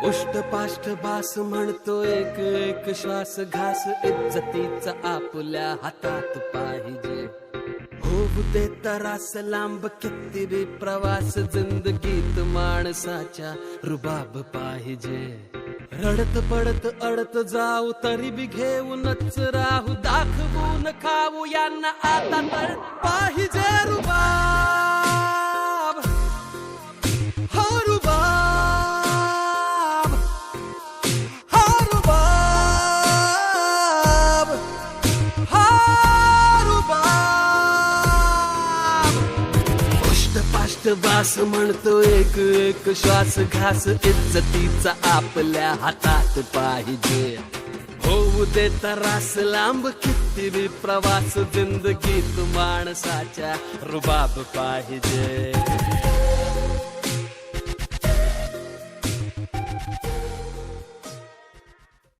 उष्टपाष्ट बास म्हणतो एक एक श्वास घास इज्जतीचा आपल्या हातात पाहिजे. होऊ दे तरास लांब किती बी प्रवास जिंदगीत माणसाच्या रुबाब पाहिजे. रडत पडत अडत जाऊ तरी बी घेऊनच राहू दाखवून खाऊ यांना आता तर पाहिजे रुबाब. हो रुबाब, हो रुबाब, हो रुबाब. उष्टपाष्ट बास म्हणतो एक एक श्वास घास इज्जतीचा आपल्या हातात पाहिजे. होऊ दे तरास लांब किती बी प्रवास जिंदगीत माणसाच्या रुबाब पाहिजे.